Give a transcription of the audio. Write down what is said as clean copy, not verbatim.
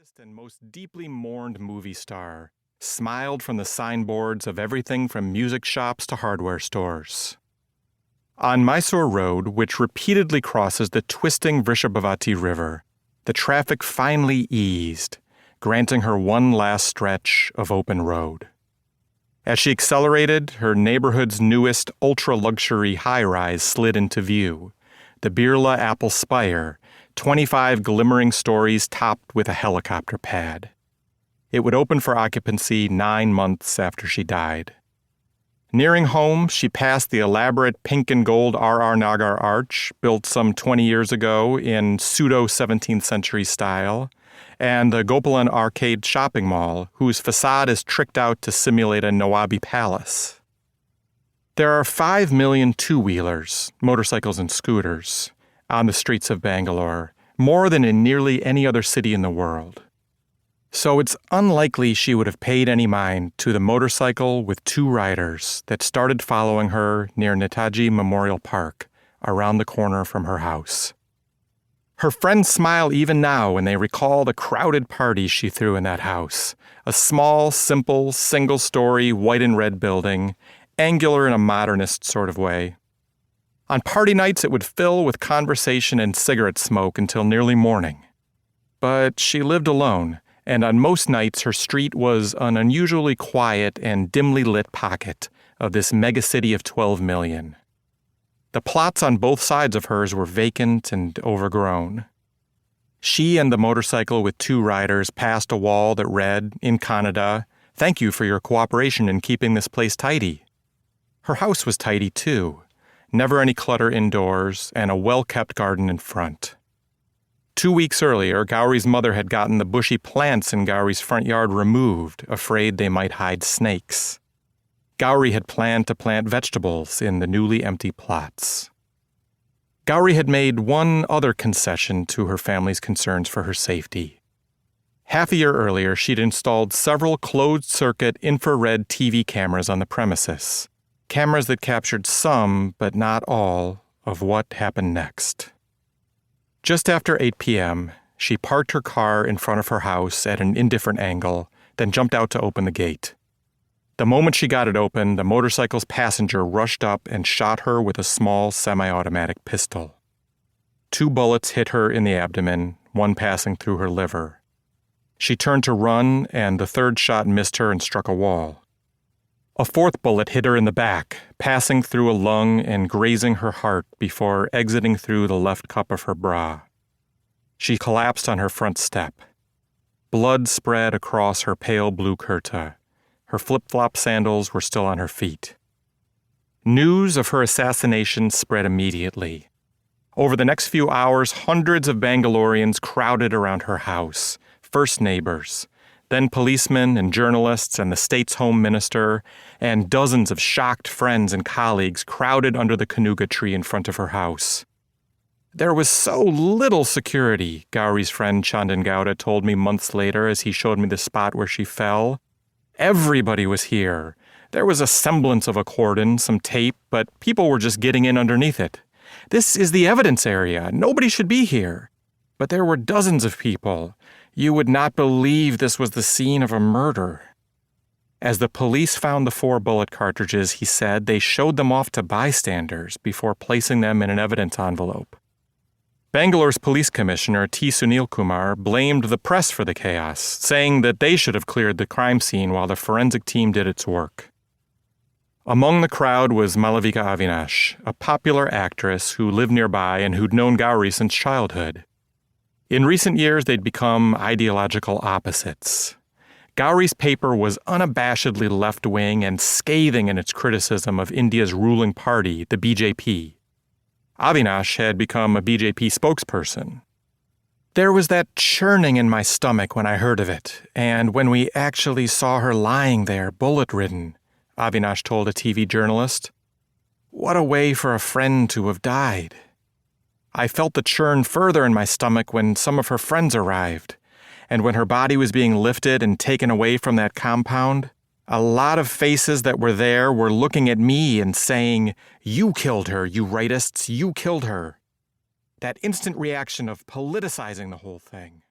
biggest and most deeply mourned movie star, smiled from the signboards of everything from music shops to hardware stores. On Mysore Road, which repeatedly crosses the twisting Vrishabhavati River, the traffic finally eased, granting her one last stretch of open road. As she accelerated, her neighborhood's newest ultra-luxury high-rise slid into view, the Birla Apple Spire, 25 glimmering stories topped with a helicopter pad. It would open for occupancy 9 months after she died. Nearing home, she passed the elaborate pink and gold R.R. Nagar arch, built some 20 years ago in pseudo-17th century style, and the Gopalan Arcade shopping mall, whose facade is tricked out to simulate a Nawabi palace. There are 5 million two-wheelers, motorcycles and scooters, on the streets of Bangalore, more than in nearly any other city in the world. So it's unlikely she would have paid any mind to the motorcycle with 2 riders that started following her near Netaji Memorial Park, around the corner from her house. Her friends smile even now when they recall the crowded parties she threw in that house, a small, simple, single-story white and red building, angular in a modernist sort of way. On party nights, it would fill with conversation and cigarette smoke until nearly morning. But she lived alone, and on most nights her street was an unusually quiet and dimly lit pocket of this megacity of 12 million. The plots on both sides of hers were vacant and overgrown. She and the motorcycle with 2 riders passed a wall that read, in Kannada, "Thank you for your cooperation in keeping this place tidy." Her house was tidy too. Never any clutter indoors, and a well-kept garden in front. 2 weeks earlier, Gauri's mother had gotten the bushy plants in Gauri's front yard removed, afraid they might hide snakes. Gauri had planned to plant vegetables in the newly empty plots. Gauri had made one other concession to her family's concerns for her safety. Half a year earlier, she'd installed several closed-circuit infrared TV cameras on the premises. Cameras that captured some, but not all, of what happened next. Just after 8 p.m., she parked her car in front of her house at an indifferent angle, then jumped out to open the gate. The moment she got it open, the motorcycle's passenger rushed up and shot her with a small semi-automatic pistol. 2 bullets hit her in the abdomen, one passing through her liver. She turned to run, and the 3rd shot missed her and struck a wall. A 4th bullet hit her in the back, passing through a lung and grazing her heart before exiting through the left cup of her bra. She collapsed on her front step. Blood spread across her pale blue kurta. Her flip-flop sandals were still on her feet. News of her assassination spread immediately. Over the next few hours, hundreds of Bangaloreans crowded around her house, first neighbors, then policemen and journalists and the state's home minister, and dozens of shocked friends and colleagues crowded under the kanuga tree in front of her house. There was so little security, Gauri's friend Chandan Gowda told me months later as he showed me the spot where she fell. Everybody was here. There was a semblance of a cordon, some tape, but people were just getting in underneath it. This is the evidence area. Nobody should be here. But there were dozens of people. You would not believe this was the scene of a murder. As the police found the 4 bullet cartridges, he said they showed them off to bystanders before placing them in an evidence envelope. Bangalore's police commissioner, T. Sunil Kumar, blamed the press for the chaos, saying that they should have cleared the crime scene while the forensic team did its work. Among the crowd was Malavika Avinash, a popular actress who lived nearby and who'd known Gauri since childhood. In recent years, they'd become ideological opposites. Gauri's paper was unabashedly left-wing and scathing in its criticism of India's ruling party, the BJP. Avinash had become a BJP spokesperson. There was that churning in my stomach when I heard of it, and when we actually saw her lying there, bullet-ridden, Avinash told a TV journalist. What a way for a friend to have died. I felt the churn further in my stomach when some of her friends arrived, and when her body was being lifted and taken away from that compound, a lot of faces that were there were looking at me and saying, "You killed her, you rightists, you killed her." That instant reaction of politicizing the whole thing.